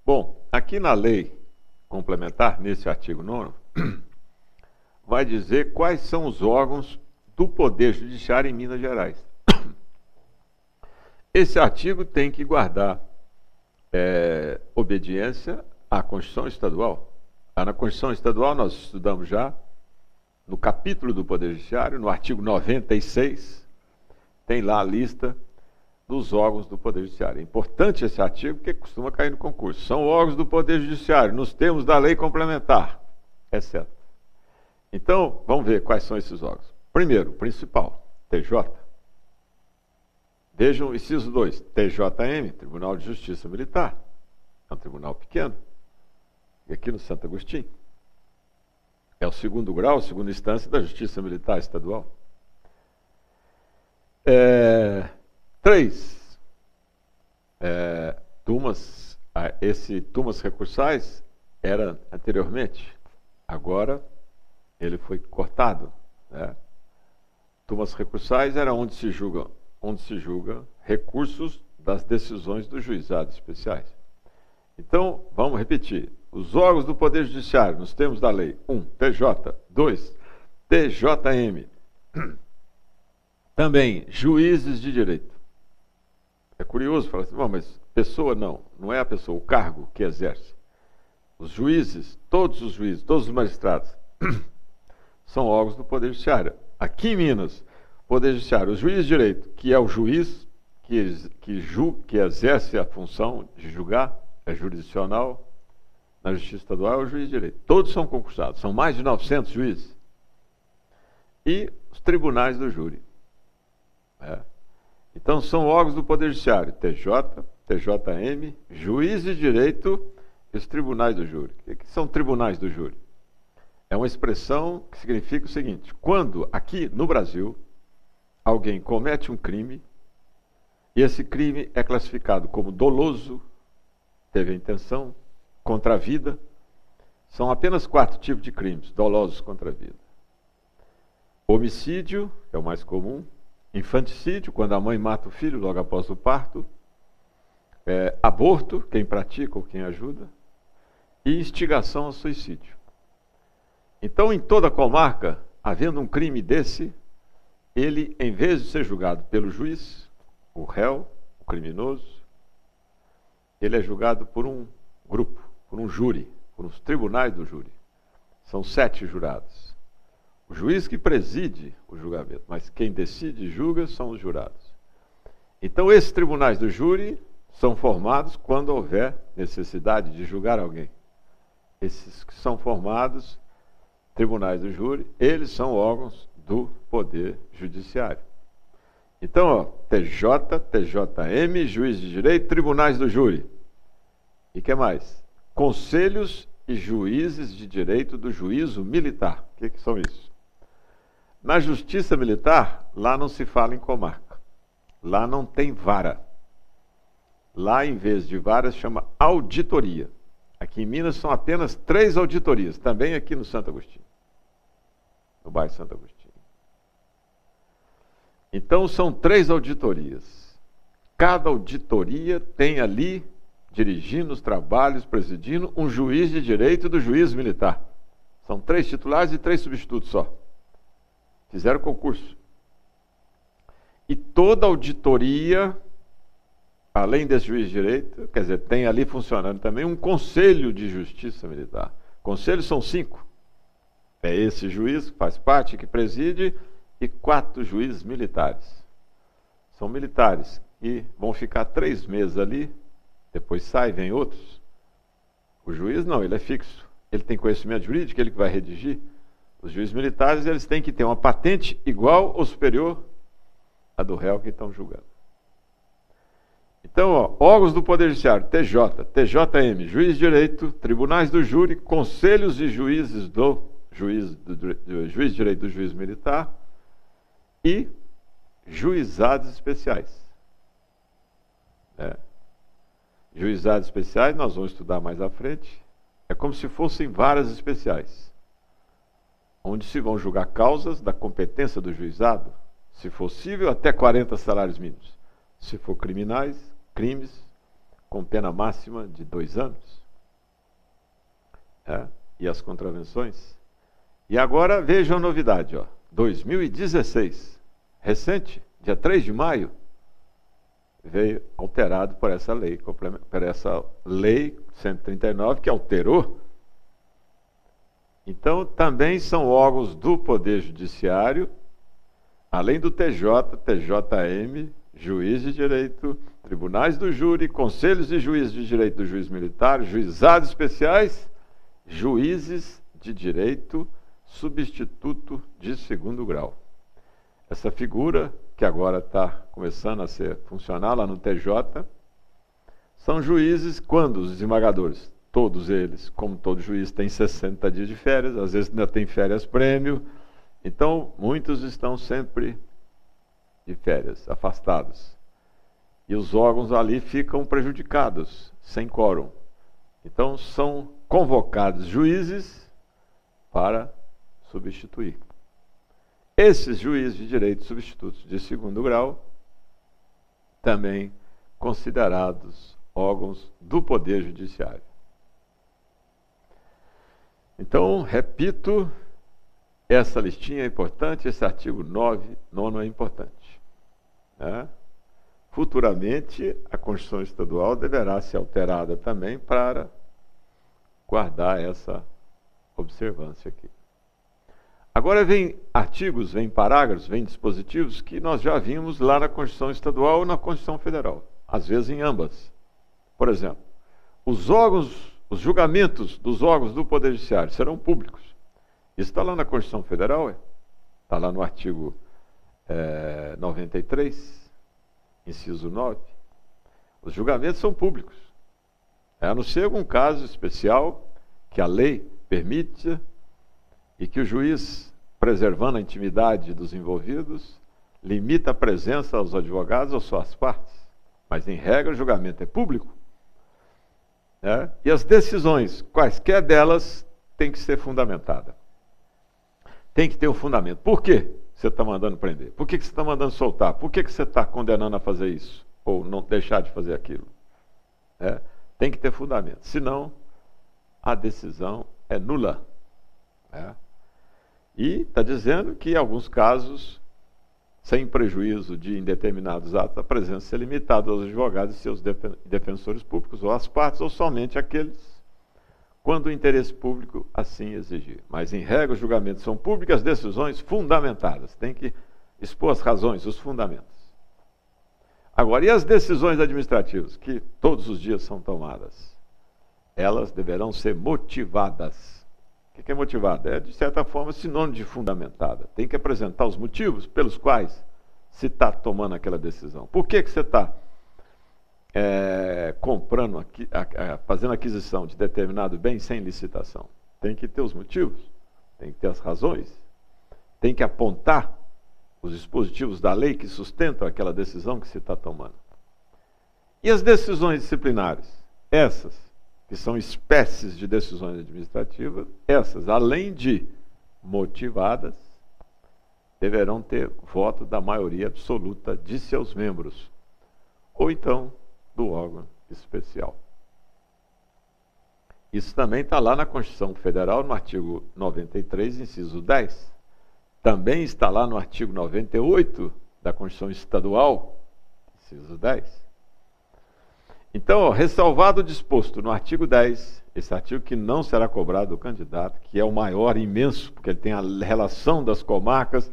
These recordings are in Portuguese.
Bom, aqui na lei complementar, nesse artigo 9º, vai dizer quais são os órgãos do Poder Judiciário em Minas Gerais. Esse artigo tem que guardar obediência à Constituição Estadual. Na Constituição Estadual nós estudamos já, no capítulo do Poder Judiciário, no artigo 96, tem lá a lista dos órgãos do Poder Judiciário. É importante esse artigo porque costuma cair no concurso. São órgãos do Poder Judiciário, nos termos da lei complementar, etc. Então, vamos ver quais são esses órgãos. Primeiro, o principal, TJ. Vejam o inciso 2, TJM, Tribunal de Justiça Militar. É um tribunal pequeno. E aqui no Santo Agostinho. É o segundo grau, segunda instância da Justiça Militar Estadual. 3. Turmas recursais era anteriormente, agora ele foi cortado. Né? Turmas recursais era onde se julga recursos das decisões dos juizados especiais. Então, vamos repetir. Os órgãos do Poder Judiciário, nos termos da lei: 1. TJ. 2. TJM. Também, juízes de direito. É curioso falar assim, mas pessoa não é a pessoa, o cargo que exerce. Os juízes, todos os magistrados, são órgãos do Poder Judiciário. Aqui em Minas, Poder Judiciário, o juiz de direito, que é o juiz que exerce a função de julgar, é jurisdicional, na Justiça Estadual é o juiz de direito. Todos são concursados, são mais de 900 juízes. E os tribunais do júri. Então são órgãos do Poder Judiciário, TJ, TJM, juiz de direito e os tribunais do júri. O que são tribunais do júri? É uma expressão que significa o seguinte: quando aqui no Brasil alguém comete um crime e esse crime é classificado como doloso, teve a intenção, contra a vida, são apenas 4 tipos de crimes dolosos contra a vida. Homicídio, é o mais comum. Infanticídio, quando a mãe mata o filho logo após o parto. Aborto, quem pratica ou quem ajuda. E instigação ao suicídio. Então, em toda a comarca, havendo um crime desse, ele, em vez de ser julgado pelo juiz, o réu, o criminoso, ele é julgado por um grupo, por um júri, por os tribunais do júri. São 7 jurados. O juiz que preside o julgamento, mas quem decide e julga são os jurados. Então, esses tribunais do júri são formados quando houver necessidade de julgar alguém. Esses que são formados, tribunais do júri, eles são órgãos do Poder Judiciário. Então, TJ, TJM, juiz de direito, tribunais do júri. E o que mais? Conselhos e juízes de direito do juízo militar. O que são isso? Na Justiça Militar, lá não se fala em comarca. Lá não tem vara. Lá, em vez de vara, se chama auditoria. Aqui em Minas são apenas 3 auditorias, também aqui no Santo Agostinho, no bairro Santo Agostinho. Então, são 3 auditorias. Cada auditoria tem ali, dirigindo os trabalhos, presidindo, um juiz de direito do juízo militar. São 3 titulares e 3 substitutos só. Fizeram concurso. E toda auditoria, além desse juiz de direito, quer dizer, tem ali funcionando também um conselho de justiça militar. Conselhos são 5. É esse juiz que faz parte, que preside, e 4 juízes militares. São militares que vão ficar 3 meses ali, depois sai, vem outros. O juiz não, ele é fixo. Ele tem conhecimento jurídico, ele que vai redigir. Os juízes militares, eles têm que ter uma patente igual ou superior à do réu que estão julgando. Então, órgãos do Poder Judiciário, TJ, TJM, juiz de direito, tribunais do júri, conselhos e juízes do juiz de direito do juiz militar e juizados especiais. Juizados especiais, nós vamos estudar mais à frente, é como se fossem varas especiais, onde se vão julgar causas da competência do juizado, se possível, até 40 salários mínimos. Se for crimes, com pena máxima de 2 anos. E as contravenções. E agora vejam a novidade, 2016, recente, dia 3 de maio, veio alterado por essa lei 139, que alterou. Então, também são órgãos do Poder Judiciário, além do TJ, TJM, juiz de direito, tribunais do júri, conselhos de juízes de direito do juiz militar, juizados especiais, juízes de direito substituto de 2º grau. Essa figura, que agora está começando a ser funcional lá no TJ, são juízes quando os desembargadores, todos eles, como todo juiz, têm 60 dias de férias, às vezes ainda tem férias prêmio, então muitos estão sempre de férias, afastados. E os órgãos ali ficam prejudicados, sem quórum. Então são convocados juízes para substituir. Esses juízes de direito substitutos de 2º grau, também considerados órgãos do Poder Judiciário. Então, repito, essa listinha é importante, esse artigo 9 é importante. Futuramente, a Constituição Estadual deverá ser alterada também para guardar essa observância aqui. Agora vem artigos, vem parágrafos, vem dispositivos que nós já vimos lá na Constituição Estadual ou na Constituição Federal, às vezes em ambas. Por exemplo, os julgamentos dos órgãos do Poder Judiciário serão públicos. Isso está lá na Constituição Federal, está lá no artigo 93, inciso 9. Os julgamentos são públicos, a não ser algum caso especial que a lei permite e que o juiz, preservando a intimidade dos envolvidos, limita a presença aos advogados ou suas partes. Mas, em regra, o julgamento é público. E as decisões, quaisquer delas, têm que ser fundamentadas. Tem que ter um fundamento. Por que você está mandando prender? Por que você está mandando soltar? Por que você está condenando a fazer isso? Ou não deixar de fazer aquilo? Tem que ter fundamento. Senão, a decisão é nula. E está dizendo que, em alguns casos, sem prejuízo de indeterminados atos, a presença é limitada aos advogados e seus defensores públicos, ou às partes, ou somente aqueles, quando o interesse público assim exigir. Mas, em regra, os julgamentos são públicos, as decisões fundamentadas. Tem que expor as razões, os fundamentos. Agora, e as decisões administrativas, que todos os dias são tomadas? Elas deverão ser motivadas. O que é motivada? É, de certa forma, sinônimo de fundamentada. Tem que apresentar os motivos pelos quais se está tomando aquela decisão. Por que você está comprando, fazendo aquisição de determinado bem sem licitação? Tem que ter os motivos, tem que ter as razões, tem que apontar os dispositivos da lei que sustentam aquela decisão que se está tomando. E as decisões disciplinares? Essas, que são espécies de decisões administrativas, essas, além de motivadas, deverão ter voto da maioria absoluta de seus membros, ou então do órgão especial. Isso também está lá na Constituição Federal, no artigo 93, inciso 10. Também está lá no artigo 98 da Constituição Estadual, inciso 10. Então, ressalvado o disposto no artigo 10, esse artigo que não será cobrado do candidato, que é o maior, imenso, porque ele tem a relação das comarcas,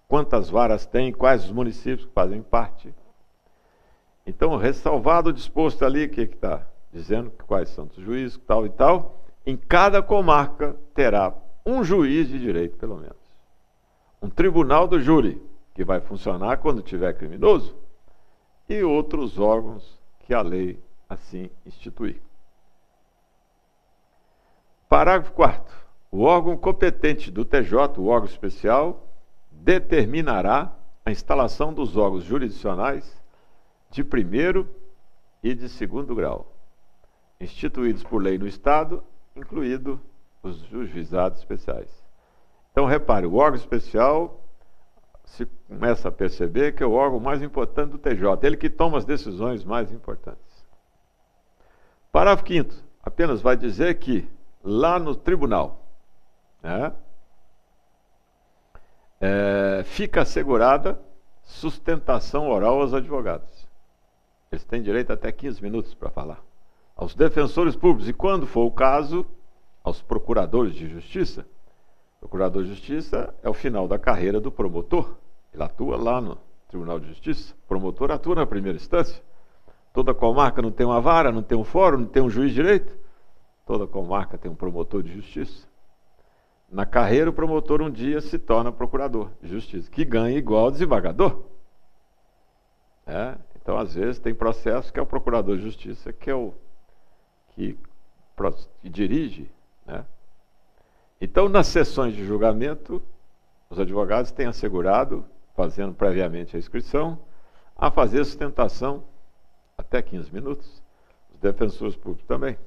quantas varas tem, quais os municípios que fazem parte. Então, ressalvado o disposto ali, o que está dizendo? Quais são os juízes, tal e tal. Em cada comarca terá um juiz de direito, pelo menos. Um tribunal do júri, que vai funcionar quando tiver criminoso, e outros órgãos que a lei assim instituir. Parágrafo 4º. O órgão competente do TJ, o órgão especial, determinará a instalação dos órgãos jurisdicionais de 1º e de 2º grau, instituídos por lei no Estado, incluído os juizados especiais. Então, repare, o órgão especial se começa a perceber que é o órgão mais importante do TJ, ele que toma as decisões mais importantes. Parágrafo 5º, apenas vai dizer que lá no tribunal, né, fica assegurada sustentação oral aos advogados. Eles têm direito até 15 minutos para falar. Aos defensores públicos, e quando for o caso, aos procuradores de justiça. O procurador de justiça é o final da carreira do promotor. Ele atua lá no Tribunal de Justiça. O promotor atua na primeira instância. Toda comarca não tem uma vara, não tem um fórum, não tem um juiz de direito. Toda comarca tem um promotor de justiça. Na carreira, o promotor um dia se torna procurador de justiça, que ganha igual ao desembargador. Então, às vezes, tem processo que é o procurador de justiça que é o que dirige, né? Então, nas sessões de julgamento, os advogados têm assegurado, fazendo previamente a inscrição, a fazer sustentação até 15 minutos. Os defensores públicos também.